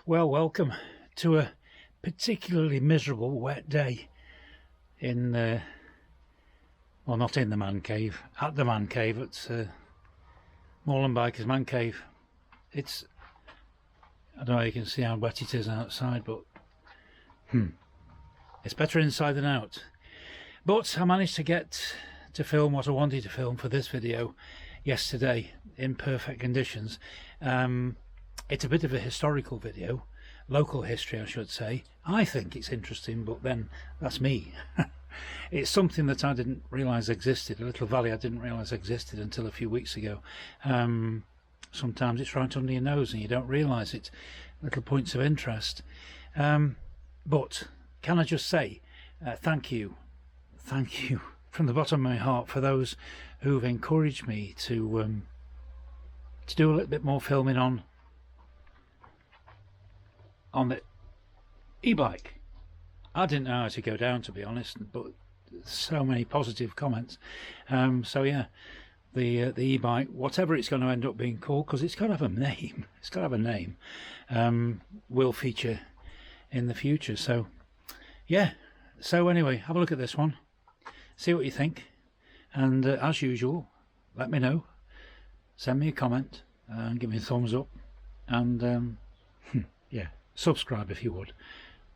Well, welcome to a particularly miserable wet day in, well, not in the man cave, at the man cave at Moorland Bikers Man Cave. I don't know if you can see how wet it is outside, but it's better inside than out. But I managed to get to film what I wanted to film for this video yesterday in perfect conditions. It's a bit of a historical video, local history I should say. I think it's interesting, but then that's me. It's something that I didn't realise existed, a little valley I didn't realise existed until a few weeks ago. Sometimes it's right under your nose and you don't realise it, little points of interest. But can I just say thank you from the bottom of my heart for those who've encouraged me to do a little bit more filming on the e-bike. I didn't know how to go down, to be honest, but so many positive comments. So yeah, the e-bike, whatever it's going to end up being called, because it's got to have a name. It's got to have a name. Will feature in the future. So yeah. So anyway, have a look at this one. See what you think, and as usual, let me know. Send me a comment and give me a thumbs up, and yeah, subscribe if you would.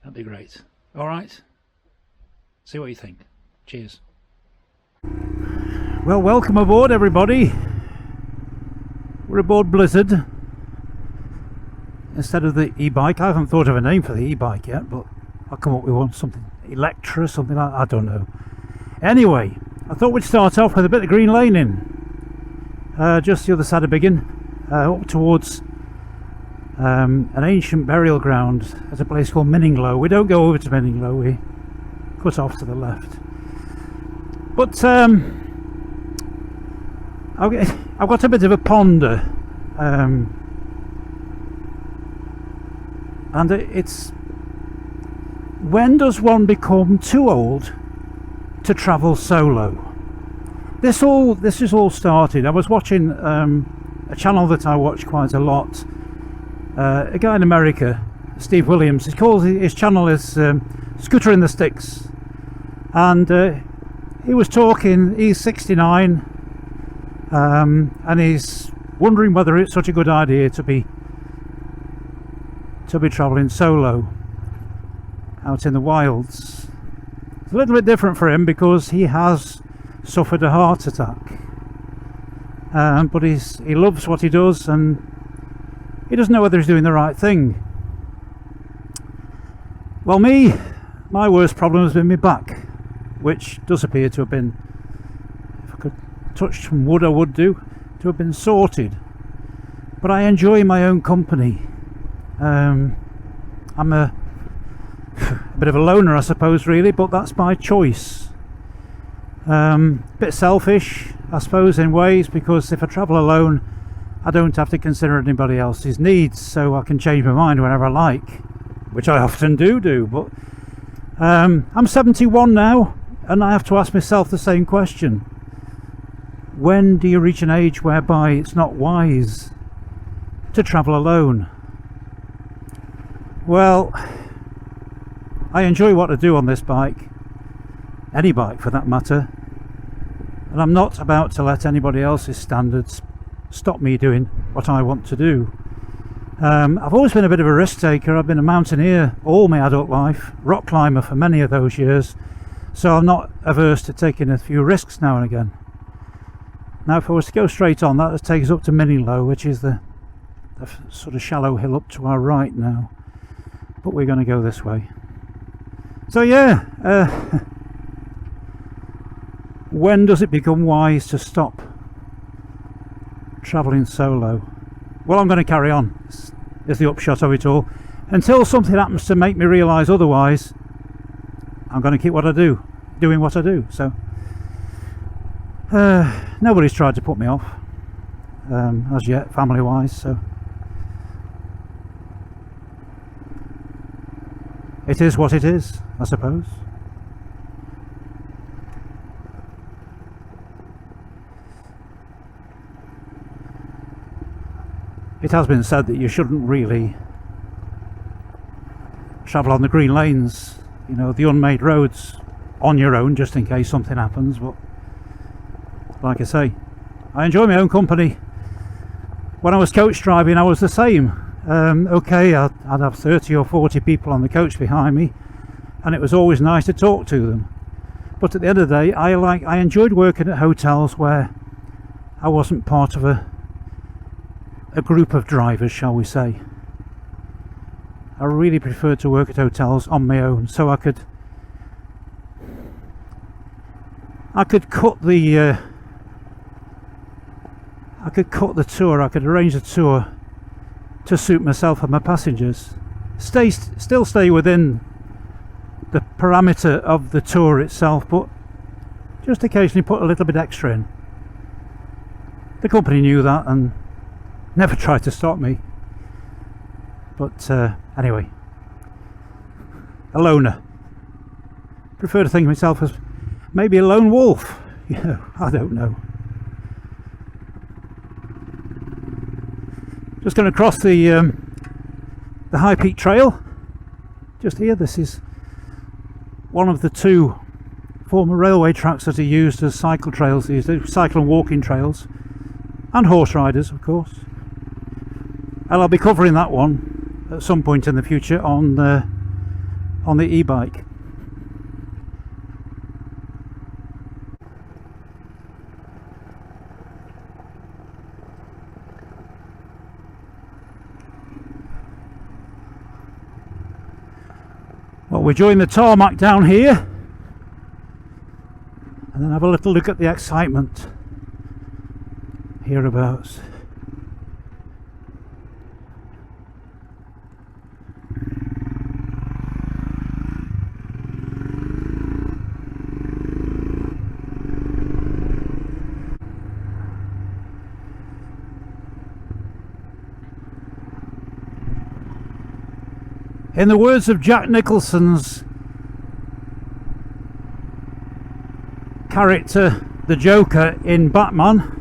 That'd be great. All right. See what you think. Cheers. Well, welcome aboard, everybody. We're aboard Blizzard instead of the e-bike. I haven't thought of a name for the e-bike yet, but I'll come up with one. Something Electra, something like that. I don't know. Anyway, I thought we'd start off with a bit of green laning, just the other side of Biggin, up towards an ancient burial ground at a place called Minninglow. We don't go over to Minninglow, we cut off to the left. But I've got a bit of a ponder, and it's, when does one become too old to travel solo? This is all started. I was watching a channel that I watch quite a lot. A guy in America, Steve Williams. His channel is Scooter in the Sticks, and he was talking. He's 69, and he's wondering whether it's such a good idea to be travelling solo out in the wilds. It's a little bit different for him because he has suffered a heart attack, but he loves what he does, and he doesn't know whether he's doing the right thing. Well, my worst problem has been my back, which does appear to have been, if I could touch some wood I would do, to have been sorted. But I enjoy my own company. I'm a bit of a loner, I suppose, really, but that's my choice. Bit selfish, I suppose, in ways, because if I travel alone I don't have to consider anybody else's needs, so I can change my mind whenever I like, which I often do. But I'm 71 now, and I have to ask myself the same question. When do you reach an age whereby it's not wise to travel alone? Well, I enjoy what I do on this bike, any bike for that matter, and I'm not about to let anybody else's standards stop me doing what I want to do. I've always been a bit of a risk taker. I've been a mountaineer all my adult life, rock climber for many of those years, so I'm not averse to taking a few risks now and again. Now, if I was to go straight on, that would take us up to Minninglow, which is the sort of shallow hill up to our right now, but we're going to go this way. So yeah, when does it become wise to stop travelling solo? Well, I'm going to carry on, is the upshot of it all. Until something happens to make me realise otherwise, I'm going to keep what I do, doing what I do. So nobody's tried to put me off as yet, family wise, so it is what it is, I suppose. It has been said that you shouldn't really travel on the green lanes, you know, the unmade roads on your own, just in case something happens. But like I say, I enjoy my own company. When I was coach driving, I was the same. Okay, I'd have 30 or 40 people on the coach behind me, and it was always nice to talk to them. But at the end of the day, I enjoyed working at hotels where I wasn't part of a group of drivers, shall we say. I really preferred to work at hotels on my own, so I could cut the tour. I could arrange the tour to suit myself and my passengers. Still stay within the parameter of the tour itself, but just occasionally put a little bit extra in. The company knew that and never tried to stop me. But anyway, a loner. Prefer to think of myself as maybe a lone wolf. You know, I don't know. Just going to cross the High Peak Trail. Just here, this is one of the two former railway tracks that are used as cycle trails these days, cycle and walking trails, and horse riders, of course. And I'll be covering that one at some point in the future on the e-bike. Well, we're joining the tarmac down here, and then have a little look at the excitement hereabouts. In the words of Jack Nicholson's character, the Joker in Batman,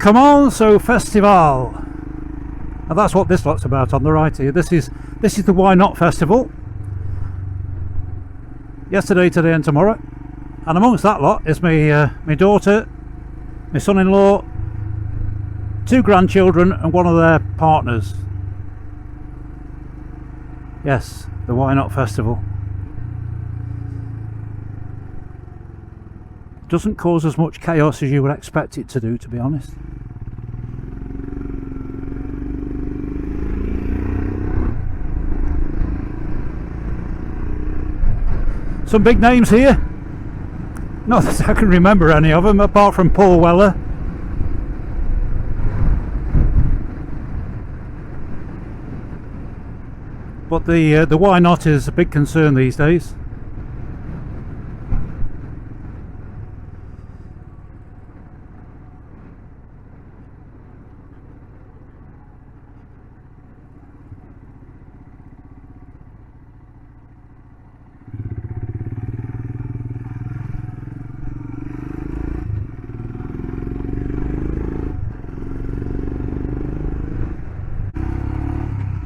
come on, so festival. And that's what this lot's about on the right here. This is the Why Not Festival. Yesterday, today and tomorrow. And amongst that lot is my daughter, my son-in-law, 2 grandchildren and one of their partners. Yes, the Why Not Festival. Doesn't cause as much chaos as you would expect it to do, to be honest. Some big names here. Not that I can remember any of them, apart from Paul Weller. But the why not is a big concern these days.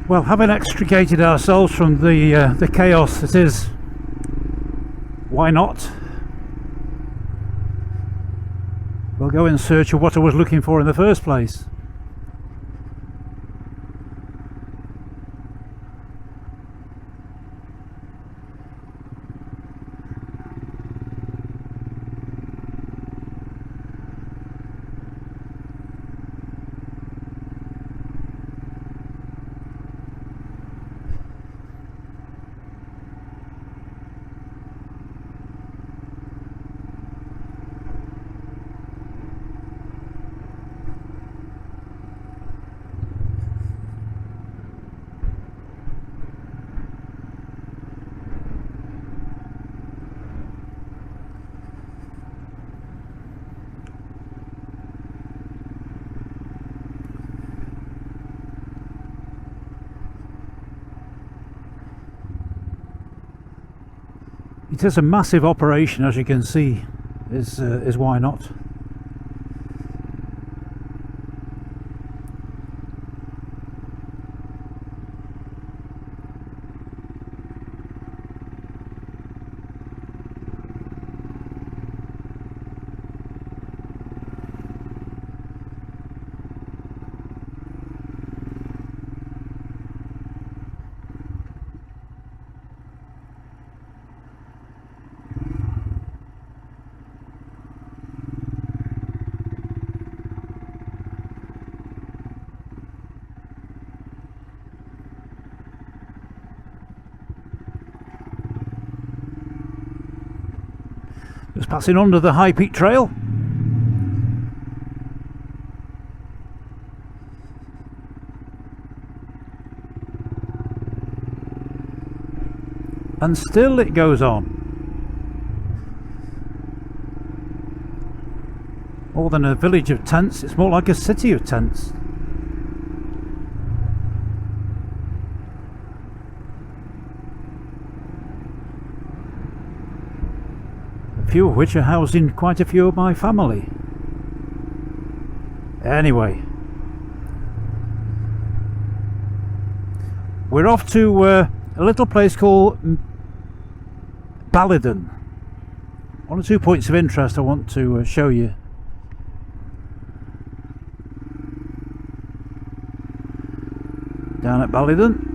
Well, having extricated ourselves from the chaos that is Why Not, we'll go in search of what I was looking for in the first place. It is a massive operation, as you can see, is Why Not. passing under the High Peak Trail. And still it goes on. More than a village of tents, it's more like a city of tents. A few of which are housing quite a few of my family. Anyway, we're off to a little place called Ballyden. One or two points of interest I want to show you. Down at Ballyden.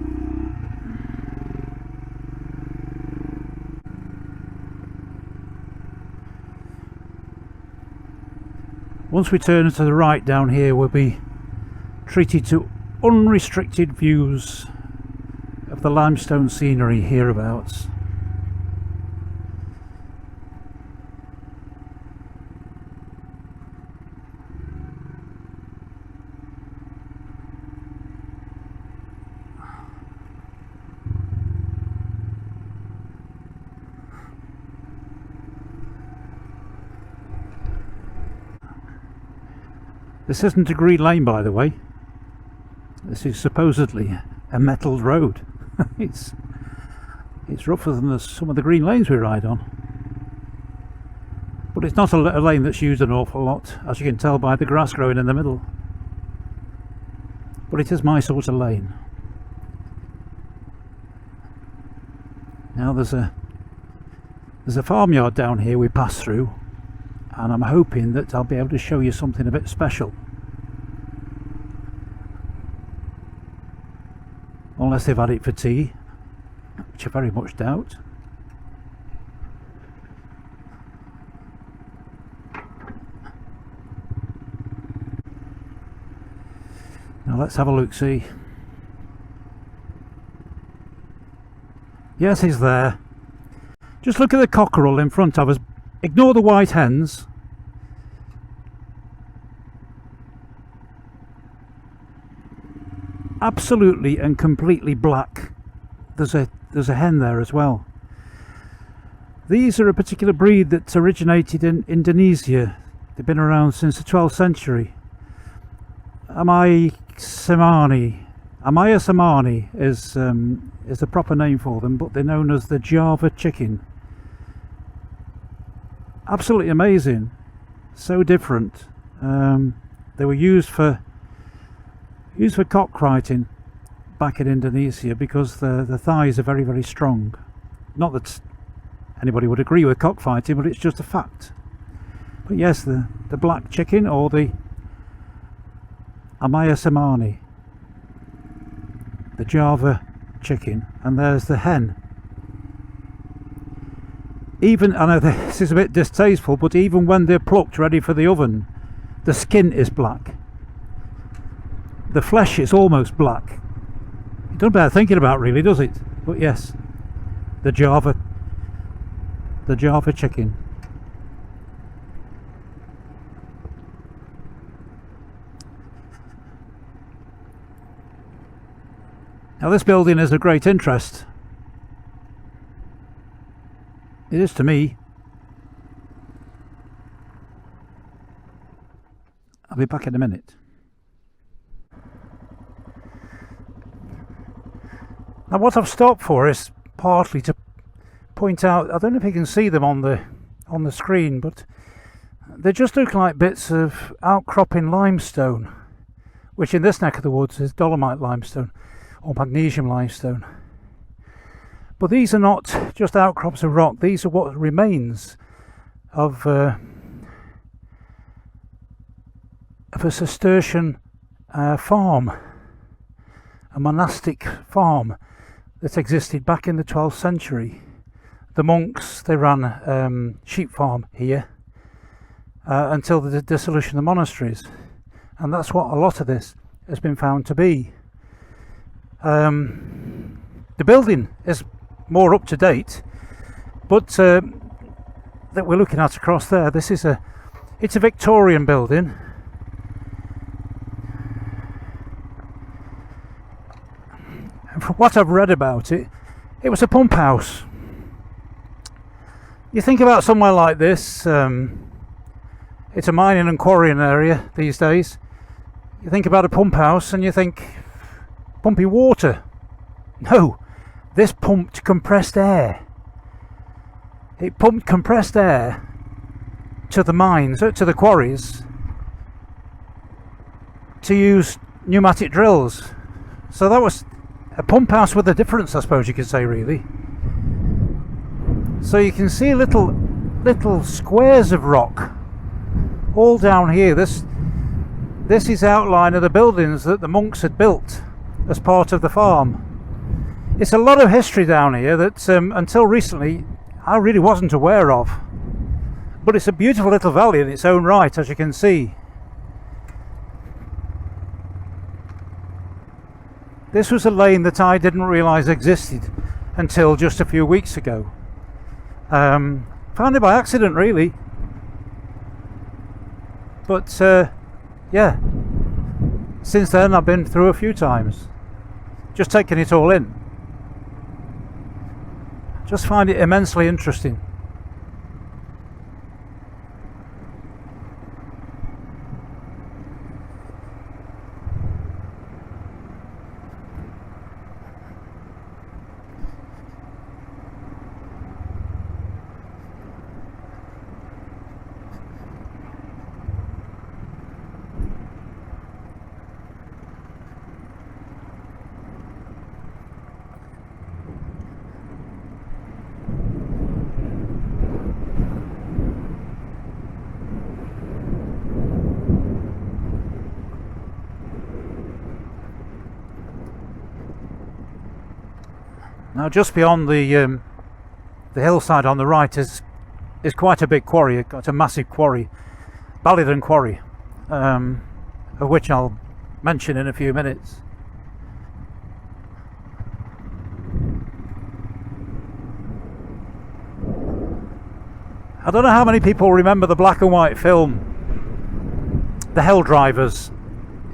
Once we turn to the right down here, we'll be treated to unrestricted views of the limestone scenery hereabouts. This isn't a green lane, by the way. This is supposedly a metalled road. it's rougher than some of the green lanes we ride on. But it's not a lane that's used an awful lot, as you can tell by the grass growing in the middle. But it is my sort of lane. Now there's a farmyard down here we pass through, and I'm hoping that I'll be able to show you something a bit special. Unless they've had it for tea, which I very much doubt. Now let's have a look, see. Yes, he's there. Just look at the cockerel in front of us. Ignore the white hens. Absolutely and completely black. There's a hen there as well. These are a particular breed that originated in Indonesia. They've been around since the 12th century. Amaya Samani is the proper name for them, but they're known as the Java chicken. Absolutely amazing, so different. They were used for cockfighting back in Indonesia because the thighs are very, very strong. Not that anybody would agree with cockfighting, but it's just a fact. But yes, the black chicken, or the Amaya Samani, the Java chicken, and there's the hen. Even, I know this is a bit distasteful, but even when they're plucked ready for the oven, the skin is black. The flesh is almost black. It doesn't bear thinking about, really, does it? But yes, the Java chicken. Now this building is of great interest. It is to me. I'll be back in a minute. Now what I've stopped for is partly to point out, I don't know if you can see them on the screen, but they just look like bits of outcropping limestone, which in this neck of the woods is dolomite limestone or magnesium limestone. But these are not just outcrops of rock, these are what remains of a Cistercian farm, a monastic farm that existed back in the 12th century. The monks, they ran sheep farm here until the dissolution of the monasteries, and that's what a lot of this has been found to be. The building is more up to date, but the that we're looking at across there, it's a Victorian building. And from what I've read about it, it was a pump house. You think about somewhere like this, it's a mining and quarrying area these days. You think about a pump house and you think pumping water. No, this pumped compressed air. It pumped compressed air to the mines, to the quarries, to use pneumatic drills. So that was a pump house with a difference, I suppose you could say, really. So you can see little squares of rock all down here. This is outline of the buildings that the monks had built as part of the farm. It's a lot of history down here that until recently I really wasn't aware of. But it's a beautiful little valley in its own right, as you can see. This was a lane that I didn't realise existed until just a few weeks ago. Found it by accident, really. But yeah, since then I've been through a few times, just taking it all in. Just find it immensely interesting. Now, just beyond the hillside on the right is quite a big quarry. It's got a massive quarry, Ballyden Quarry, of which I'll mention in a few minutes. I don't know how many people remember the black and white film, The Hell Drivers.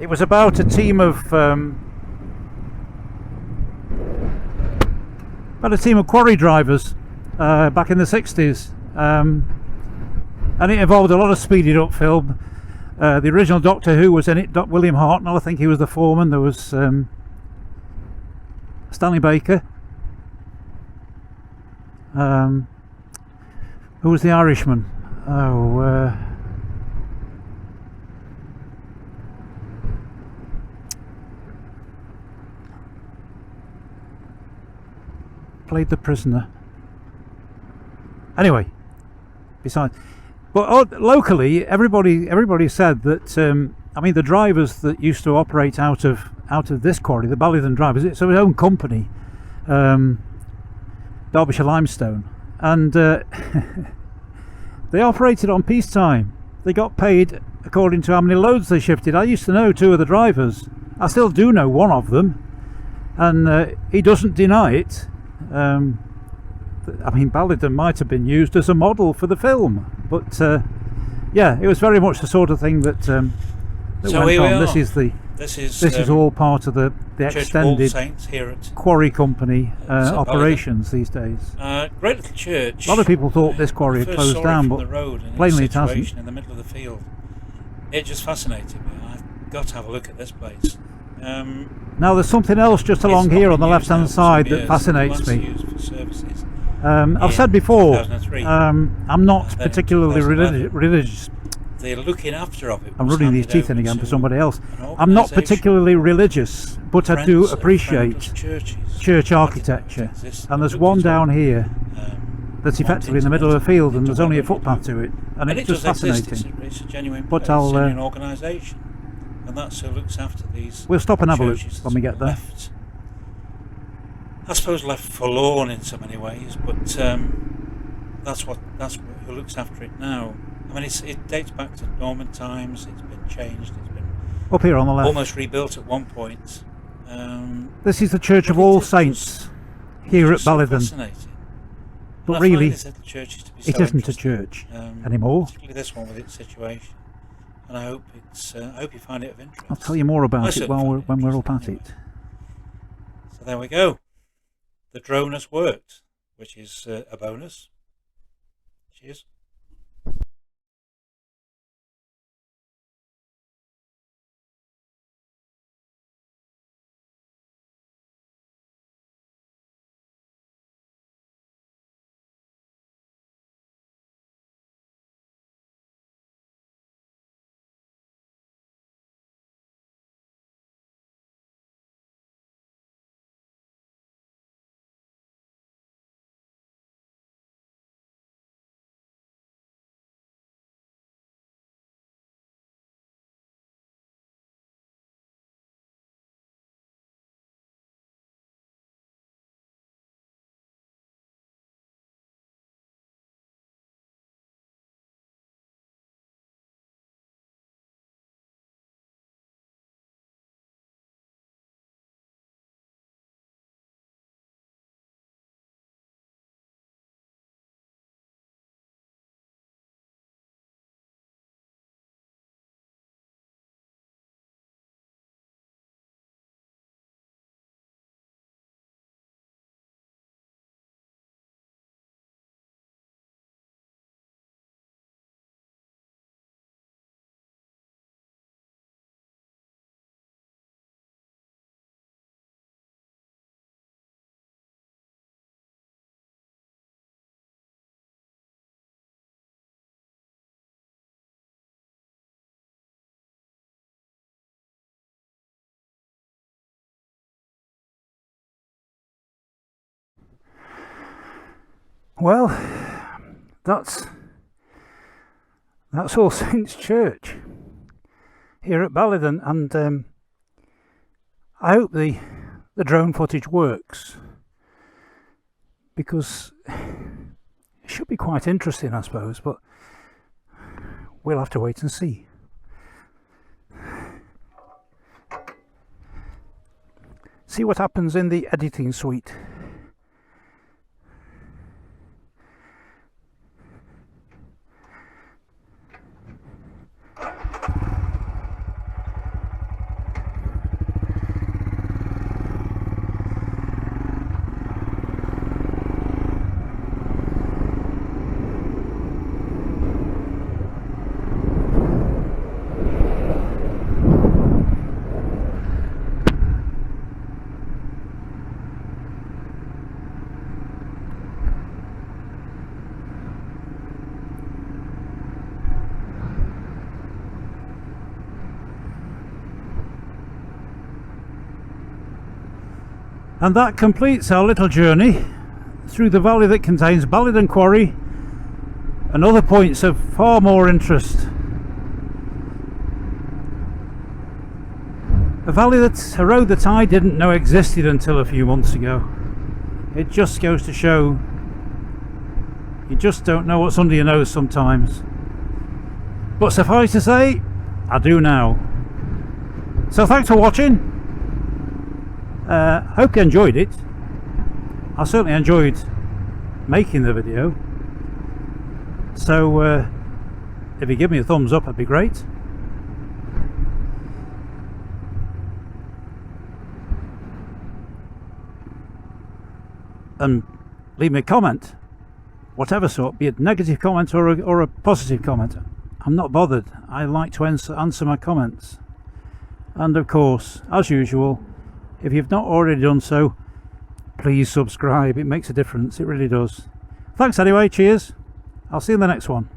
It was about a team of quarry drivers back in the 60s, and it involved a lot of speeded up film. The original Doctor Who was in it, William Hartnell, I think he was the foreman. There was Stanley Baker. Who was the Irishman? Played the prisoner. Anyway, besides, but locally, everybody said that. I mean, the drivers that used to operate out of this quarry, the Ballyden drivers, it's their own company, Derbyshire Limestone, and they operated on peacetime. They got paid according to how many loads they shifted. I used to know two of the drivers. I still do know one of them, and he doesn't deny it. I mean, Ballyden might have been used as a model for the film, but yeah, it was very much the sort of thing that so went on. This is all part of the extended here at quarry company operations these days. Great little church. A lot of people thought this quarry had closed down, but plainly it hasn't. In the middle of the field, it just fascinated me. I've got to have a look at this place. Now there's something else just along here on the left hand side that fascinates me. I've said before, I'm not particularly religious. The looking after of it. I'm running these teeth in again for somebody else. I'm not particularly religious, but I do appreciate church architecture. And there's one down here that's effectively in the middle of a field, and there's only a footpath to it, and it's just fascinating. It's a genuine but place, an organisation, and that's who looks after these. We'll stop and have a look when we get there. I suppose left forlorn in so many ways, but that's who looks after it now. I mean, it dates back to Norman times. It's been changed. It's been up here on the left, almost rebuilt at one point. This is the Church of All Saints here at Ballyden. Fascinating. But I really, find these little churches to be it so isn't a interesting, church anymore. particularly this one with its situation. And I hope I hope you find it of interest. I'll tell you more I about it certainly find it when we're up interesting at anyway. it. So there we go. The drone has worked, which is a bonus. Cheers. Well, that's All Saints Church here at Ballyden, and I hope the drone footage works, because it should be quite interesting, I suppose, but we'll have to wait and see. See what happens in the editing suite. And that completes our little journey through the valley that contains Ballyden Quarry and other points of far more interest. A road that I didn't know existed until a few months ago. It just goes to show you just don't know what's under your nose sometimes. But suffice to say, I do now. So thanks for watching. Hope you enjoyed it. I certainly enjoyed making the video. So if you give me a thumbs up, that'd be great. And leave me a comment, whatever sort, be it a negative comment or a positive comment. I'm not bothered. I like to answer my comments. And of course, as usual, if you've not already done so, please subscribe. It makes a difference. It really does. Thanks anyway. Cheers. I'll see you in the next one.